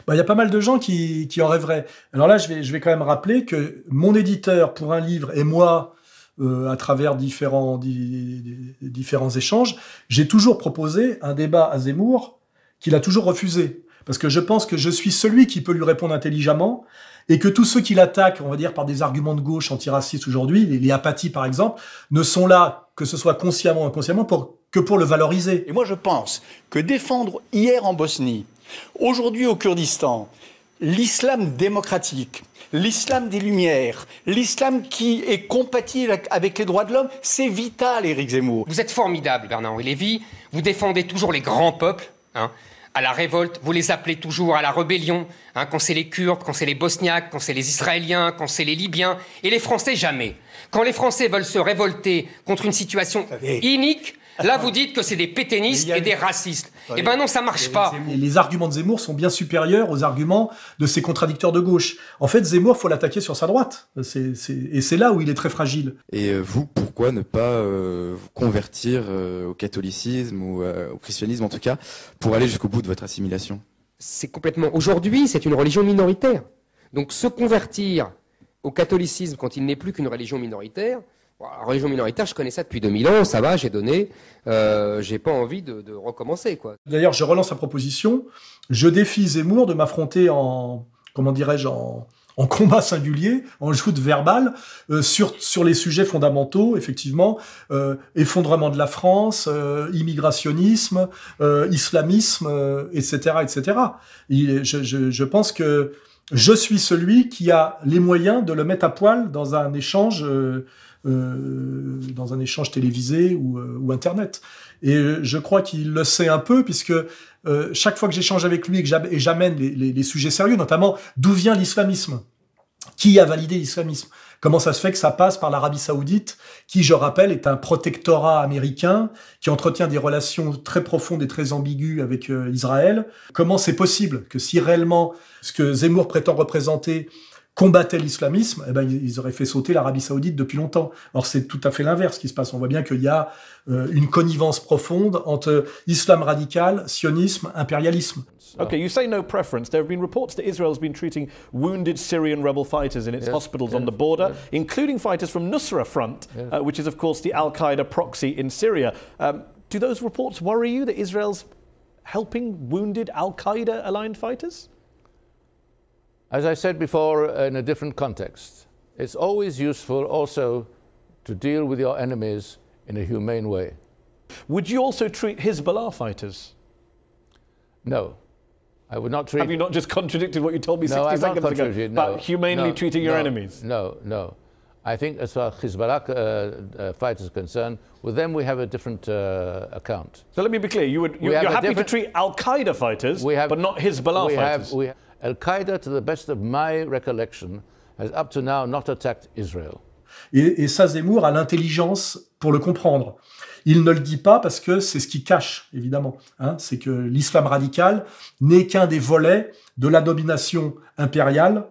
Bah, y a pas mal de gens qui en rêveraient. Alors là, je vais quand même rappeler que mon éditeur pour un livre et moi, à travers différents échanges, j'ai toujours proposé un débat à Zemmour qu'il a toujours refusé. Parce que je pense que je suis celui qui peut lui répondre intelligemment et que tous ceux qui l'attaquent, on va dire par des arguments de gauche antiracistes aujourd'hui, les apathies par exemple, ne sont là, que ce soit consciemment ou inconsciemment, que pour le valoriser. Et moi je pense que défendre hier en Bosnie, aujourd'hui au Kurdistan, l'islam démocratique, l'islam des Lumières, l'islam qui est compatible avec les droits de l'homme, c'est vital, Éric Zemmour. Vous êtes formidable, Bernard-Henri Lévy. Vous défendez toujours les grands peuples, à la révolte. Vous les appelez toujours à la rébellion, quand c'est les Kurdes, quand c'est les Bosniaques, quand c'est les Israéliens, quand c'est les Libyens. Et les Français, jamais. Quand les Français veulent se révolter contre une situation inique, là, vous dites que c'est des pétainistes et des racistes. Eh ben non, ça marche pas. Les arguments de Zemmour sont bien supérieurs aux arguments de ses contradicteurs de gauche. En fait, Zemmour, faut l'attaquer sur sa droite. Et c'est là où il est très fragile. Et vous, pourquoi ne pas vous convertir au catholicisme ou au christianisme en tout cas, pour aller jusqu'au bout de votre assimilation? C'est complètement... Aujourd'hui, c'est une religion minoritaire. Donc se convertir au catholicisme quand il n'est plus qu'une religion minoritaire... La religion minoritaire, je connais ça depuis 2000 ans, ça va, j'ai donné, j'ai pas envie de recommencer, quoi. D'ailleurs, je relance la proposition, je défie Zemmour de m'affronter en combat singulier, en joute verbale, sur les sujets fondamentaux, effectivement, effondrement de la France, immigrationnisme, islamisme, etc., etc. Je pense que je suis celui qui a les moyens de le mettre à poil dans un échange télévisé ou Internet. Et je crois qu'il le sait un peu, puisque chaque fois que j'échange avec lui et que j'amène les sujets sérieux, notamment d'où vient l'islamisme, qui a validé l'islamisme, comment ça se fait que ça passe par l'Arabie Saoudite, qui, je rappelle, est un protectorat américain, qui entretient des relations très profondes et très ambiguës avec Israël. Comment c'est possible que si réellement ce que Zemmour prétend représenter combattaient l'islamisme, eh ben, ils auraient fait sauter l'Arabie Saoudite depuis longtemps. Or, c'est tout à fait l'inverse qui se passe. On voit bien qu'il y a une connivence profonde entre islam radical, sionisme, impérialisme. Okay, you say no preference. There have been reports that Israel has been treating wounded Syrian rebel fighters in its hospitals on the border, including fighters from Nusra Front, which is, of course, the Al-Qaeda proxy in Syria. Do those reports worry you that Israel's helping wounded Al-Qaeda-aligned fighters? As I said before, in a different context, it's always useful also to deal with your enemies in a humane way. Would you also treat Hezbollah fighters? No. I would not treat... Have you not just contradicted what you told me 60 seconds ago about humanely treating your enemies? No. I think as far as Hezbollah fighters are concerned, with them we have a different account. So let me be clear, you're happy to treat Al-Qaeda fighters, but not Hezbollah fighters? Al-Qaeda, to the best of my recollection, has up to now not attacked Israel. Et ça, Zemmour a l'intelligence pour le comprendre. Il ne le dit pas parce que c'est ce qu'il cache, évidemment. C'est que l'islam radical n'est qu'un des volets de la domination impériale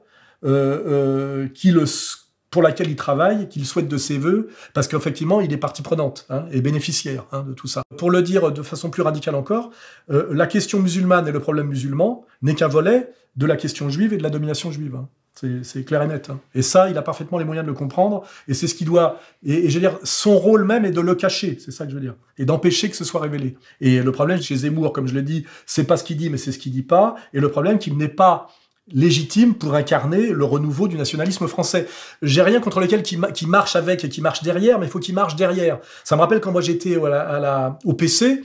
pour laquelle il travaille, qu'il souhaite de ses voeux, parce qu'effectivement, il est partie prenante et bénéficiaire de tout ça. Pour le dire de façon plus radicale encore, la question musulmane et le problème musulman n'est qu'un volet de la question juive et de la domination juive. C'est clair et net. Et ça, il a parfaitement les moyens de le comprendre, et c'est ce qu'il doit... Et je veux dire, son rôle même est de le cacher, c'est ça que je veux dire, et d'empêcher que ce soit révélé. Et le problème chez Zemmour, comme je l'ai dit, c'est pas ce qu'il dit, mais c'est ce qu'il dit pas, et le problème, qu'il n'est pas légitime pour incarner le renouveau du nationalisme français. J'ai rien contre lesquels qui marche avec et qui marche derrière, mais il faut qu'il marche derrière. Ça me rappelle quand moi j'étais au PC,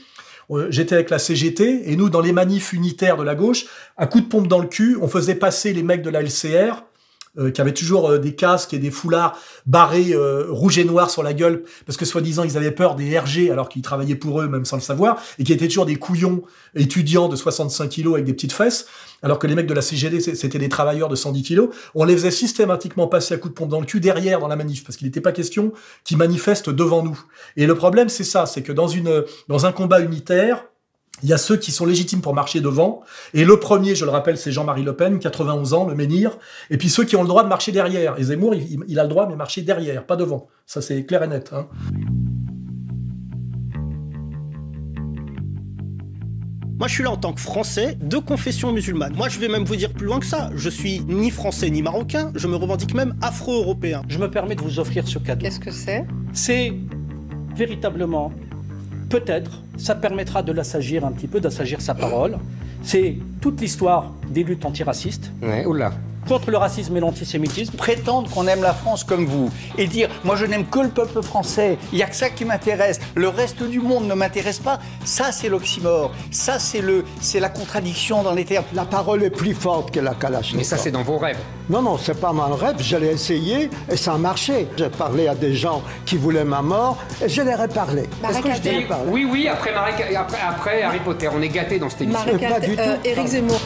j'étais avec la CGT, et nous, dans les manifs unitaires de la gauche, à coup de pompe dans le cul, on faisait passer les mecs de la LCR, qui avaient toujours des casques et des foulards barrés rouge et noir sur la gueule, parce que soi-disant ils avaient peur des RG, alors qu'ils travaillaient pour eux, même sans le savoir, et qui étaient toujours des couillons étudiants de 65 kilos avec des petites fesses, alors que les mecs de la CGT, c'était des travailleurs de 110 kilos. On les faisait systématiquement passer à coups de pompe dans le cul derrière dans la manif, parce qu'il n'était pas question qu'ils manifestent devant nous. Et le problème, c'est ça, c'est que dans un combat unitaire, il y a ceux qui sont légitimes pour marcher devant, et le premier, je le rappelle, c'est Jean-Marie Le Pen, 91 ans, le menhir, et puis ceux qui ont le droit de marcher derrière. Et Zemmour, il a le droit, mais marcher derrière, pas devant. Ça, c'est clair et net. Moi, je suis là en tant que Français de confession musulmane. Moi, je vais même vous dire plus loin que ça. Je suis ni français ni marocain. Je me revendique même afro-européen. Je me permets de vous offrir ce cadeau. Qu'est-ce que c'est? C'est véritablement, peut-être, ça permettra de l'assagir un petit peu, d'assagir sa parole. C'est toute l'histoire des luttes antiracistes. Ouais, oula. Contre le racisme et l'antisémitisme. Prétendre qu'on aime la France comme vous et dire « moi je n'aime que le peuple français, il n'y a que ça qui m'intéresse, le reste du monde ne m'intéresse pas », ça c'est l'oxymore, ça c'est la contradiction dans les termes. La parole est plus forte que la Kalachnikov. Mais ça, c'est dans vos rêves. Non, non, c'est pas mon rêve, je l'ai essayé et ça a marché. J'ai parlé à des gens qui voulaient ma mort et je leur ai parlé. Est-ce que je t'ai Oui, après Harry Potter, on est gâtés dans cette émission. Éric Zemmour.